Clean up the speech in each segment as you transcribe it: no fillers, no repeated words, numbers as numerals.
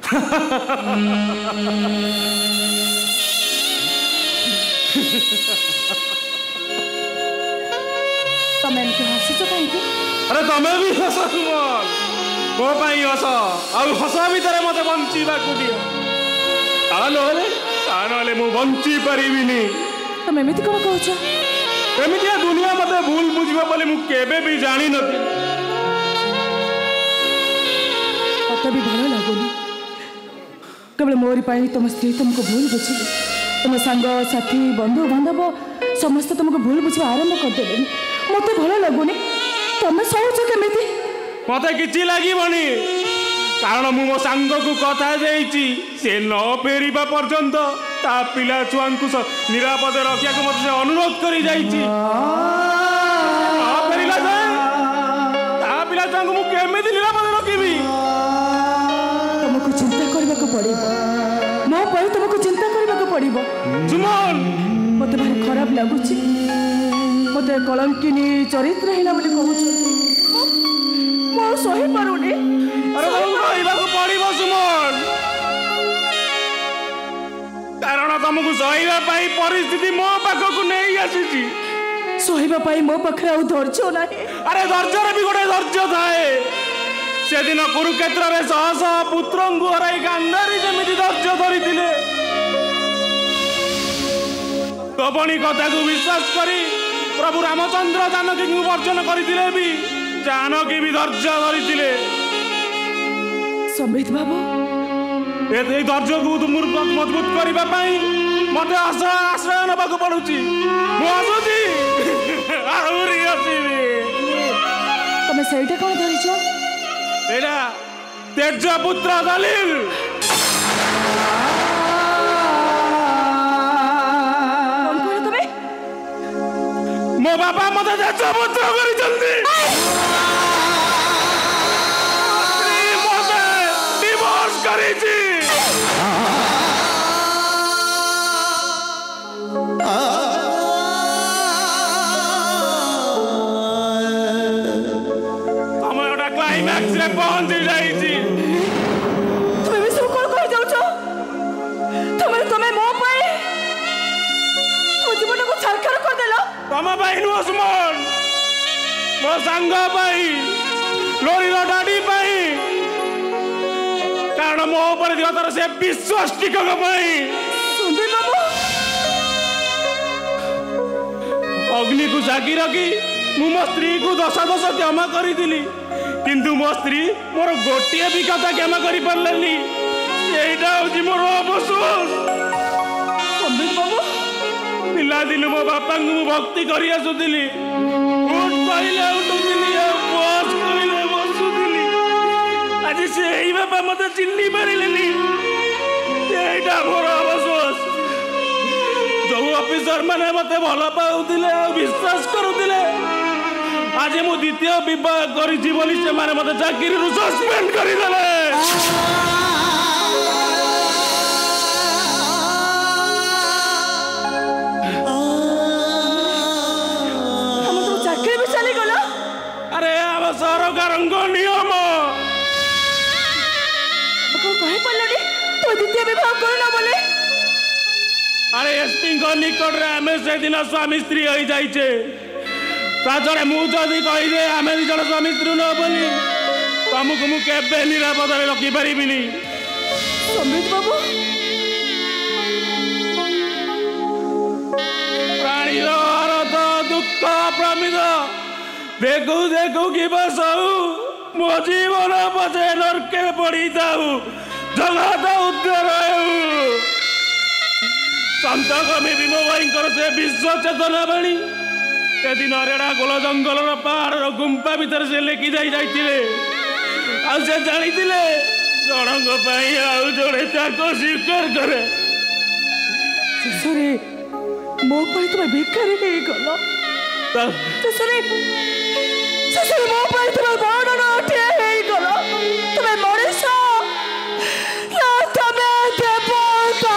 तमें हसुच कहीं? अरे तमें भी हस सुमन मो पाई हस हस भितर मत बंचा दियो ताले मु बंची पारिनी। तुम एमती कौन कह एमती दुनिया मत भूल बुझे बोली मुझे भी जानी नी मत भी भल लगुनि केवल मोरी पाई तुम स्त्री तुमको भूल बुझिले तुम सांग साथी बंधु बांधव समस्त तुमको भूल बुझे आरंभ करदे मत भल लगुनि तुम सहज केमी मत कि लगे कारण मु मो सांग को कथा से न फेरिबा पर्यंत ता पिला छुआ निरापद रखा को मत अनुरोध कर पिला छुआ मुझे निरापद रखी तुमको चिंता करने को पड़ो मो पर तुमको चिंता करने को पड़ो। सुमन मत भारी खराब लगुच मत कलंकिनी चरित्रहीन बोली कहूँ मो सही पारुनी। अरे पड़ो सुमन कारण तुमको सहवा परिस्थिति मो पाखक नहीं आसी सहवाई मो पाखे आ धैर्य ना। अरे धैर्य भी गोटे धैर्य थाए से दिन कुरुक्षेत्र में शह शह पुत्र को हराई गांधारी जमी धैर्य धरी तपणी कथा को विश्वास करी प्रभु रामचंद्र जानकी को वर्जन करते भी जानकी भी धैर्य धरी संबित बाबू धैर्य को मजबूत करने मत आश्रय नवाक पड़ुची तुम सहीटा कौन धरीच तेजपुत्र दलील मो बापा मत तेजपुत्र पहुंची जाइए तुम्हें भी सब कौन कह जाओ तुम्हें मो पाए तुम जीवन को छारखार कर देलो तुम भाई नुह सुमन मो सांग पाई लोरी डाडी पाई कारण मो पर दिवतर से विश्वास टिकक पाई सुंदर बाबू अग्नि को जागी रखी मु मो स्त्री को दशा दश क्षमा करी किंतु मो स्त्री मोर गोटे भी कथा क्षमा कर पार्लानी मोर अफसोस। संबित बाबू पिला दिन मो बापा को भक्ति कर आसुली कहले उठुली बस कहले बसुली आज से बापा मत चिन्ह पारे मोर अफसोस जो ऑफिसर मैंने मत भल पाऊले विश्वास करुले आज मु द्वितीय विवाह करी बोली से माने मत चाकरी सस्पेंड करदेले। चाकरी भी चली गला। अरे अब सरकार नियम कही पड़े तो द्वितीय विवाह करना बोले। अरे एसपी निकट रे आमे से दिन स्वामी स्त्री हो जाइए ताजरे मुझे कहीदे आम दिज स्वामी स्त्री न बोली तुमको मुझे निरापद रखी पारि। संबित बाबू प्राणी हरत दुख प्रमित देखू देखू कि बसऊ मो जीवन पचे नरके पड़ी जाऊ जगत उद्धार संत कवि भीम भाई से विश्व चेतना बाणी से दिन रेड़ा गोल जंगल पहाड़ गुंपा भीतर से लेकी जाते से जानी जनक जोड़े स्वीकार करे शेषरे मो तुम भिखारी नहीं गल शेषरे मो तुम बड़ ठिया गल तुम मनीष तुम देवता।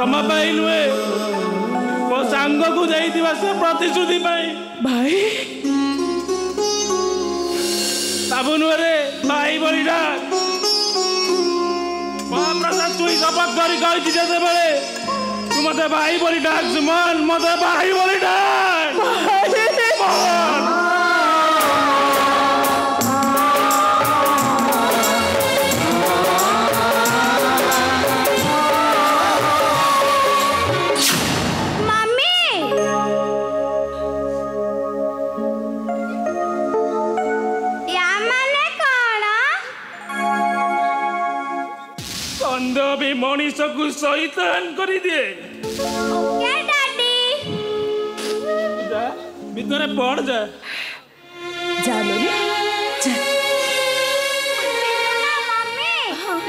जमा पाई नुहे मो सांग को जाइथिबा से प्रतिश्रुति पाई भाई साबुनुरे भाई बलिडा महाप्रसाद तुई शपथ करी कही जेते बेले तू मते भाई बोली डाक सुमन मते भाई बोली डाक भी मनीष को शैतान कर दिए ओके डैडी जा भीतर पड़ जा जा लोरी जा मम्मी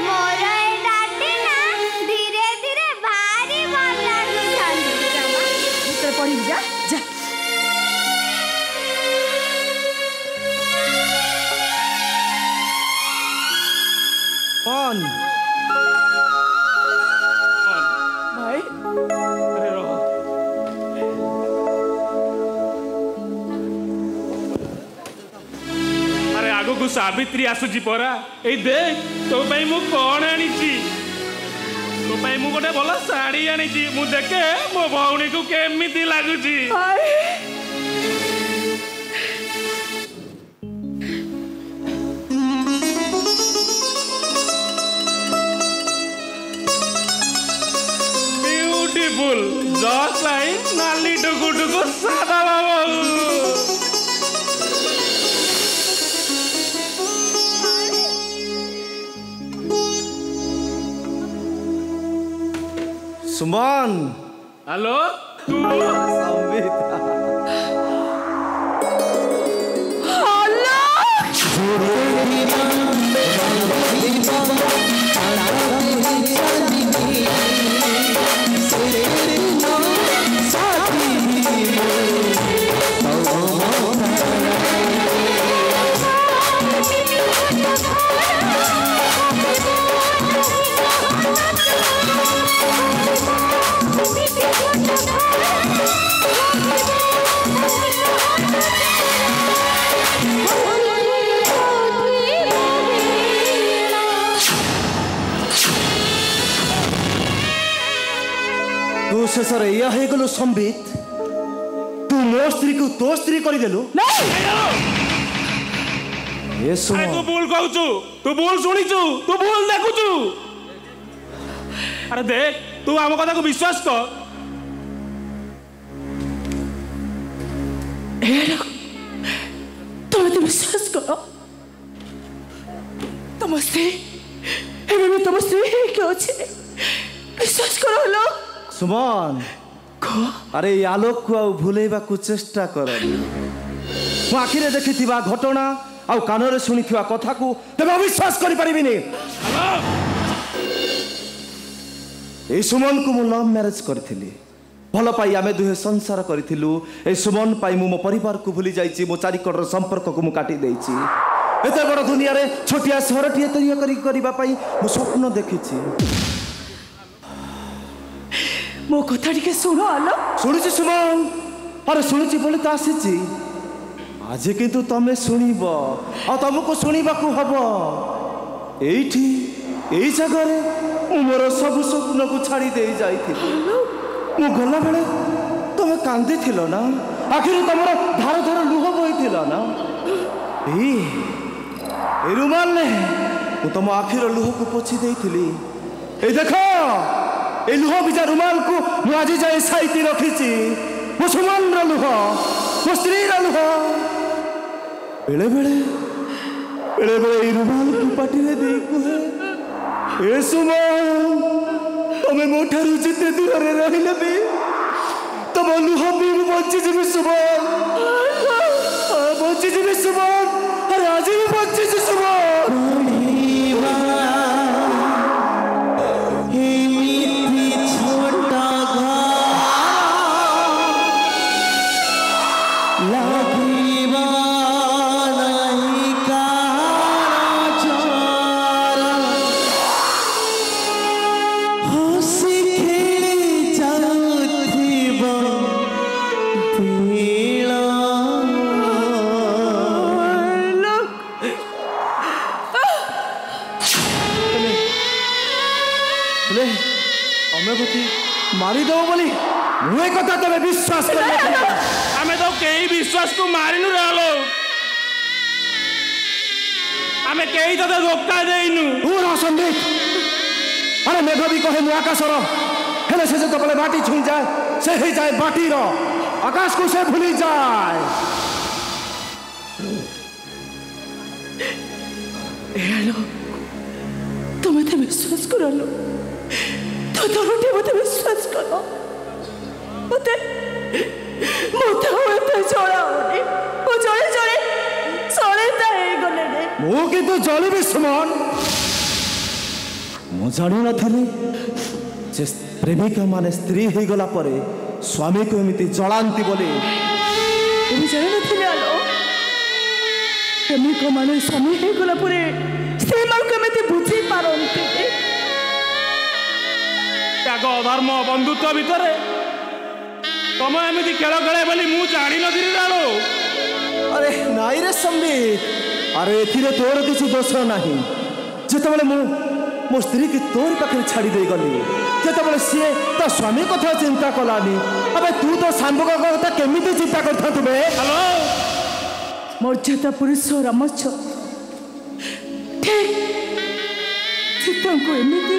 मोर ए डैडी ना धीरे धीरे भारी भल लागुछन भीतर पड़ी जा जा कौन को सावित्री आसुची परा ए देख तो भाई मु कौन आनी तो भाई मु गोटे भल शाढ़ी आनी मु देखे मो भौणी को केमिति लागुची ब्यूटीफुल जस्ट लाइक नाली टुकु टुकु सादा बाबू सुमन हेलो तू तू शेषर यह गलु संबित तू मो स्त्री को तो स्त्री करदेलु तू भूल कहू तू भूल शुणीचु तू भूल देखुचु अरे देख तू आम कथा को विश्वास कर तुम तो विश्वास करो तुम स्त्री तुम स्त्री क्यों विश्वास करो लो सुमन अरे आलोक को भूलेबा को चेष्टा कर आखिरे देखि घटना आ कान शुणी कथा को तेज अविश्वास कर पारिबिनी ए सुमन को मु लव मैरिज करी भल पाई आमे दुहे संसार करूँ ए सुमन पाई मो परिवार को भूली जाइए मो चारिकड़ संपर्क को मु काटी देछि एते बड़ दुनिया रे छोटिया सहरटीए तैयारी करने मु स्वप्न देखी मो कथा टिके सुनो आलो शुणुची सुमन अरे शुणुची बोले तो आसी आज किंतु तमें शुणब आ तुमको शुणा हम एठी एई जगह मु मोर सब स्वप्न को छाड़ी दे जाई मु गला बेले तुम कांदी थिलो ना आखिर तुम धार धार लुह बोई ना ए रुमाल ने मु तुम आखिर लुह को पोछि देइथिली ए देखो ए लुह बिजा रुमाल को मु आज जाए साइती रखी मो सुमन लुह मो स्त्री लुह बेले बेले बेले बेले रुमाल को पाटी दे कहे ए सुमन तमें मो ठारू जिते दूर रहिले भी तुम लुह भी बची जी सुमन बची जी सुमन अरे आज भी बची जी सुमन ହେଲେ ତମେ ଗୋଟି ମାରିଦେବ ବୋଲି ମୁଁ ଏ କଥା ତମେ ବିଶ୍ୱାସ କରିନଥିଲ। ଆମେ ତ କେହି ବିଶ୍ୱାସକୁ ମାରିନୁ ରେ ଆଲୋକ। ଆମେ କେହି ତତେ ଧୋକା ଦେଇନୁ। ସନ୍ଦୀପ ଆରେ ମେଘ ବି କହେ ମୁଁ ଆକାଶର, ହେଲେ ସେ ଯେତେବେଳେ ମାଟି ଛୁଇଁଯାଏ ସେ ହେଇଯାଏ ମାଟିର, ଆକାଶକୁ ସେ ଭୁଲିଯାଏ। তুমি তো বিশ্বাস করলো, তোরটি মতো বিশ্বাস কর। মতে মতে হতে জড়াওনি, ও জড়ে জড়ে সরেতা ହେଇଗଲେ রে। ମୁଁ କିନ୍ତୁ ଜଳିବି ସୁମନ। ମୁଁ ଜାଣିନଥିଲି ଯେ ପ୍ରେମିକା ମାନେ ସ୍ତ୍ରୀ ହେଇଗଲା ପରେ ସ୍ୱାମୀକୁ ଏମିତି ଜଳାନ୍ତି ବୋଲି। তুমি ଜାଣିନଥିଲେ ଆଲୋ, ପ୍ରେମିକ ମାନେ ସ୍ୱାମୀ ହେଇଗଲା ପରେ ସ୍ତ୍ରୀମାନଙ୍କୁ ଏମିତି ବୁଝି ପାରନ୍ତି। ତ୍ୟାଗ ଧର୍ମ ବନ୍ଧୁତ୍ୱ ଭିତରେ ତମ ଏମିତି ଖେଳ ଖେଳେ ବୋଲି ମୁଁ ଜାଣିନଥିଲି ଆଲୋ। ଆରେ ନାଇଁ ରେ ସମ୍ବିତ, ଆରେ ଏଥିରେ ତୋର କିଛି ଦୋଷ ନାହିଁ। ଯେତେବେଳେ ମୁଁ ମୋ ସ୍ତ୍ରୀକି ତୋରି ପାଖରେ ଛାଡ଼ି ଦେଇଗଲି, ଯେତେବେଳେ ସିଏ ତା ସ୍ୱାମୀ କଥା ଚିନ୍ତା କଲାନି, ଏବେ ତୁ ତ ସାଙ୍ଗଙ୍କ କଥା କେମିତି ଚିନ୍ତା କରିଥାନ୍ତୁ ବେ? ହ୍ୟାଲୋ, ମର୍ଯ୍ୟାଦା ପୁରୁଷ ରାମଚନ୍ଦ୍ର ଠିକ୍ ସୀତାଙ୍କୁ ଏମିତି